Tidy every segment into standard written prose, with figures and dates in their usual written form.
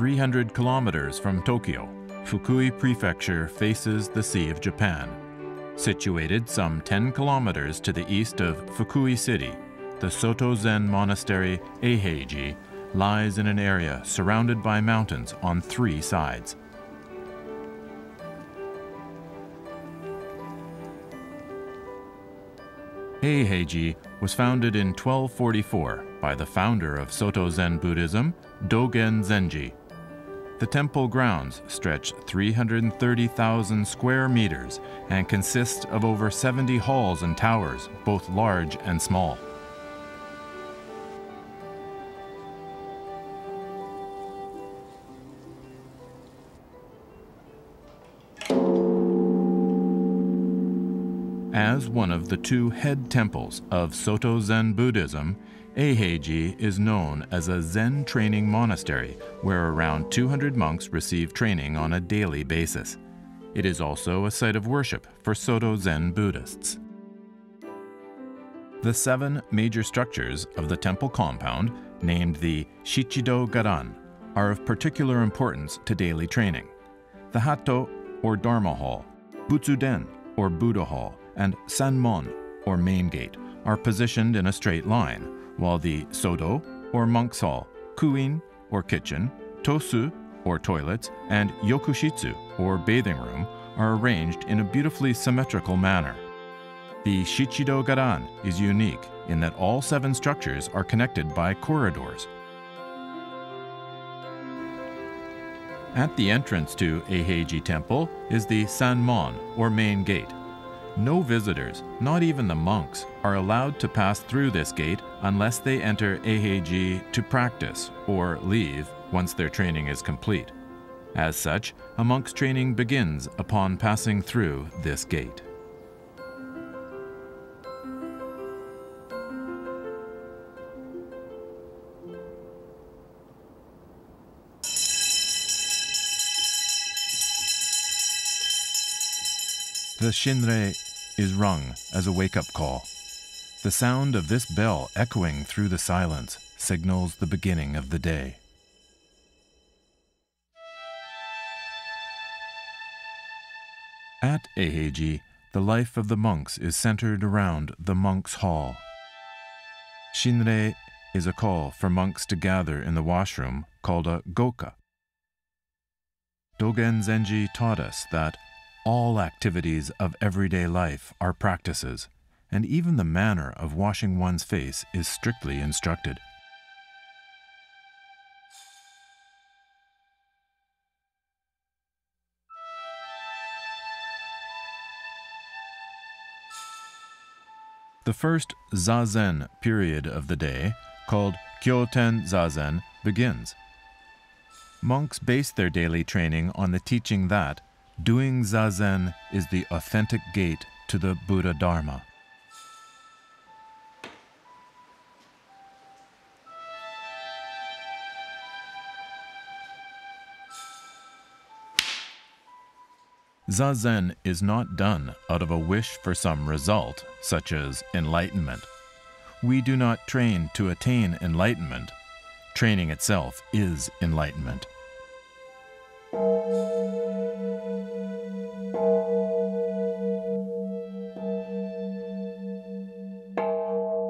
300 kilometers from Tokyo, Fukui Prefecture faces the Sea of Japan. Situated some 10 kilometers to the east of Fukui City, the Sotozen monastery Eiheiji lies in an area surrounded by mountains on 3 sides. Eiheiji was founded in 1244 by the founder of Sotozen Buddhism, Dogen Zenji. The temple grounds stretch 330,000 square meters and consist of over 70 halls and towers, both large and small. As one of the 2 head temples of Sotozen Buddhism, Eiheiji is known as a Zen training monastery where around 200 monks receive training on a daily basis. It is also a site of worship for Sotozen Buddhists. The 7 major structures of the temple compound, named the Shichido Garan, are of particular importance to daily training. The Hatto, or Dharma Hall, Butsuden, or Buddha Hall, and Sanmon, or Main Gate, are positioned in a straight line, while the Soto, or Monk's Hall, Kuin, or Kitchen, Tosu, or Toilets, and Yokushitsu, or Bathing Room, are arranged in a beautifully symmetrical manner. The Shichido Garan is unique in that all 7 structures are connected by corridors. At the entrance to Eiheiji Temple is the Sanmon, or Main Gate. No visitors, not even the monks, are allowed to pass through this gate unless they enter Eiheiji to practice or leave once their training is complete. As such, a monk's training begins upon passing through this gate. The shinrei is rung as a wake-up call. The sound of this bell echoing through the silence signals the beginning of the day. At Eiheiji, the life of the monks is centered around the monks' hall. Shinrei is a call for monks to gather in the washroom called a goka. Dogen Zenji taught us that all activities of everyday life are practices, and even the manner of washing one's face is strictly instructed. The first Zazen period of the day, called Kyoten Zazen, begins. Monks base their daily training on the teaching that doing Zazen is the authentic gate to the Buddha Dharma. Zazen is not done out of a wish for some result, such as enlightenment. We do not train to attain enlightenment. Training itself is enlightenment.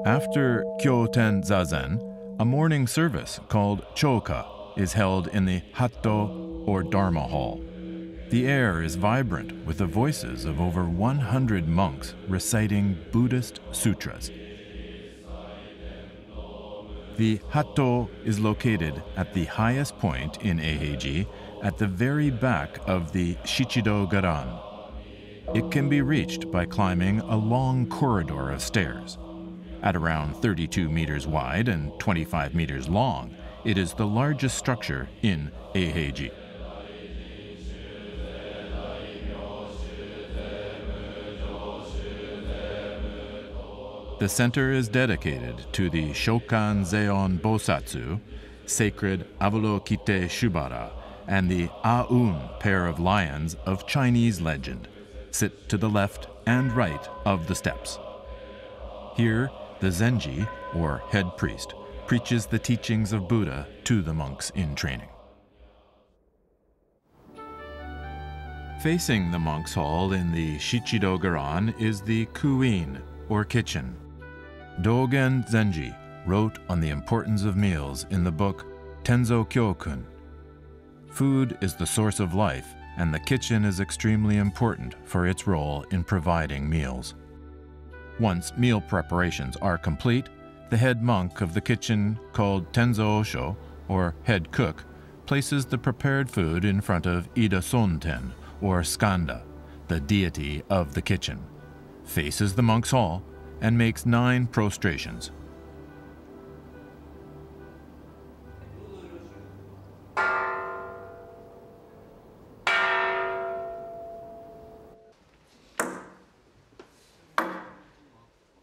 After Kyoten Zazen, a morning service called Choka is held in the Hatto, or Dharma Hall. The air is vibrant with the voices of over 100 monks reciting Buddhist sutras. The Hatto is located at the highest point in Eiheiji, at the very back of the Shichido Garan. It can be reached by climbing a long corridor of stairs. At around 32 meters wide and 25 meters long, it is the largest structure in Eiheiji. The center is dedicated to the Shokan Zeon Bosatsu, sacred Avalokiteshvara, and the Aun pair of lions of Chinese legend, sit to the left and right of the steps. Here, the Zenji, or head priest, preaches the teachings of Buddha to the monks in training. Facing the monks' hall in the Shichido-garan is the kuin, or kitchen. Dogen Zenji wrote on the importance of meals in the book Tenzo Kyokun. Food is the source of life, and the kitchen is extremely important for its role in providing meals. Once meal preparations are complete, the head monk of the kitchen, called Tenzo Osho, or head cook, places the prepared food in front of Ida Sonten, or Skanda, the deity of the kitchen, faces the monk's hall, and makes 9 prostrations.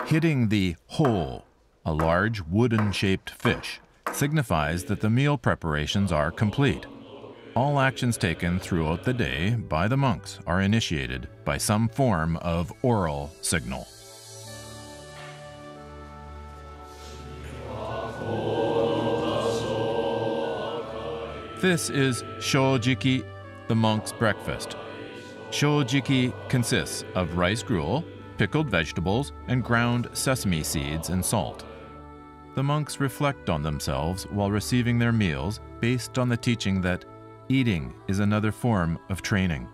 Hitting the hole, a large wooden-shaped fish, signifies that the meal preparations are complete. All actions taken throughout the day by the monks are initiated by some form of oral signal. This is shojiki, the monk's breakfast. Shojiki consists of rice gruel, pickled vegetables, and ground sesame seeds and salt. The monks reflect on themselves while receiving their meals based on the teaching that eating is another form of training,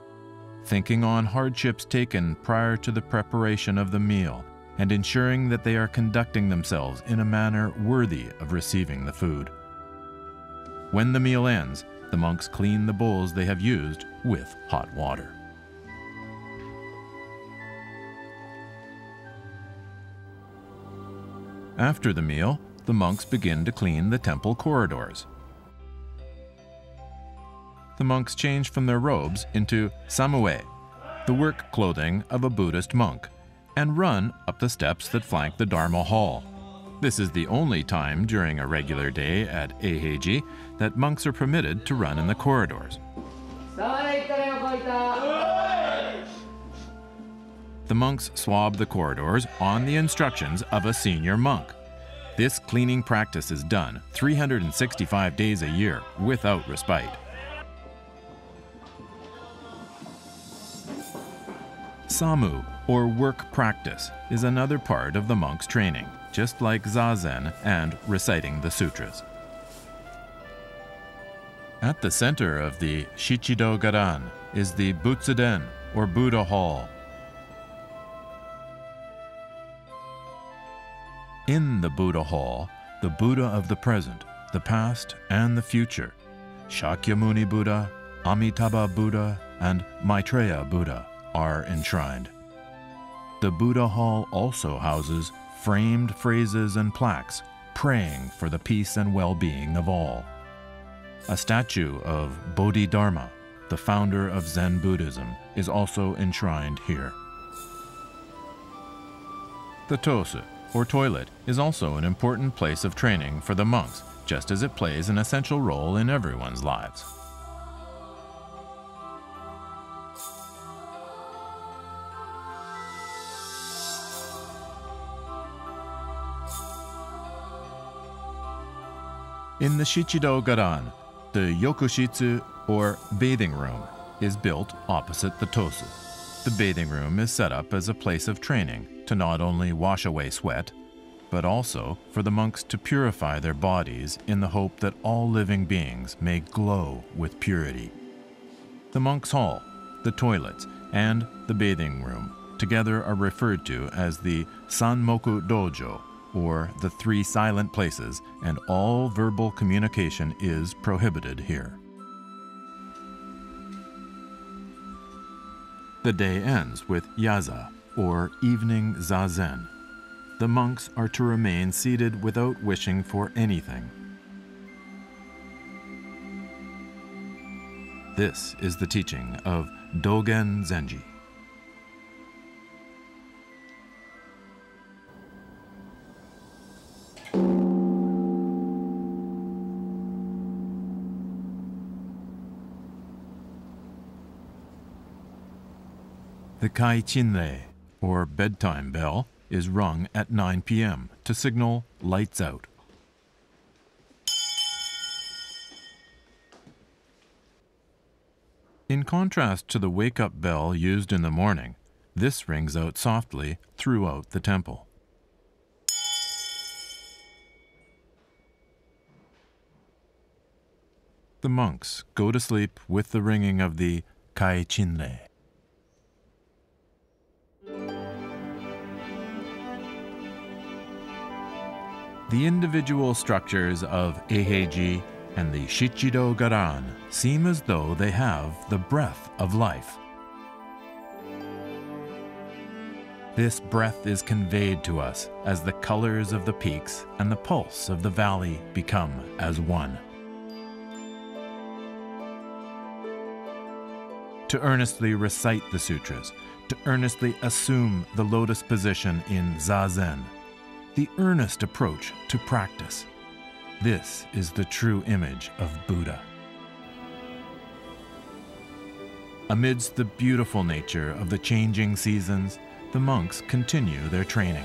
thinking on hardships taken prior to the preparation of the meal, and ensuring that they are conducting themselves in a manner worthy of receiving the food. When the meal ends, the monks clean the bowls they have used with hot water. After the meal, the monks begin to clean the temple corridors. The monks change from their robes into samue, the work clothing of a Buddhist monk, and run up the steps that flank the Dharma hall. This is the only time during a regular day at Eiheiji that monks are permitted to run in the corridors. The monks swab the corridors on the instructions of a senior monk. This cleaning practice is done 365 days a year without respite. Samu, or work practice, is another part of the monk's training, just like zazen and reciting the sutras. At the center of the Shichido-garan is the Butsuden, or Buddha hall. In the Buddha hall, the Buddha of the present, the past, and the future, Shakyamuni Buddha, Amitabha Buddha, and Maitreya Buddha, are enshrined. The Buddha hall also houses framed phrases and plaques praying for the peace and well-being of all. A statue of Bodhidharma, the founder of Zen Buddhism, is also enshrined here. The tosu, or toilet, is also an important place of training for the monks, just as it plays an essential role in everyone's lives. In the Shichido-garan, the yokushitsu, or bathing room, is built opposite the tosu. The bathing room is set up as a place of training to not only wash away sweat, but also for the monks to purify their bodies in the hope that all living beings may glow with purity. The monk's hall, the toilets, and the bathing room together are referred to as the Sanmoku Dojo, or the 3 silent places, and all verbal communication is prohibited here. The day ends with yaza, or evening zazen. The monks are to remain seated without wishing for anything. This is the teaching of Dogen Zenji. The kai-chinrei, or bedtime bell, is rung at 9 p.m. to signal lights out. In contrast to the wake-up bell used in the morning, this rings out softly throughout the temple. The monks go to sleep with the ringing of the kai-chinle. The individual structures of Eiheiji and the Shichido Garan seem as though they have the breath of life. This breath is conveyed to us as the colors of the peaks and the pulse of the valley become as one. To earnestly recite the sutras, to earnestly assume the lotus position in Zazen, the earnest approach to practice. This is the true image of Buddha. Amidst the beautiful nature of the changing seasons, the monks continue their training.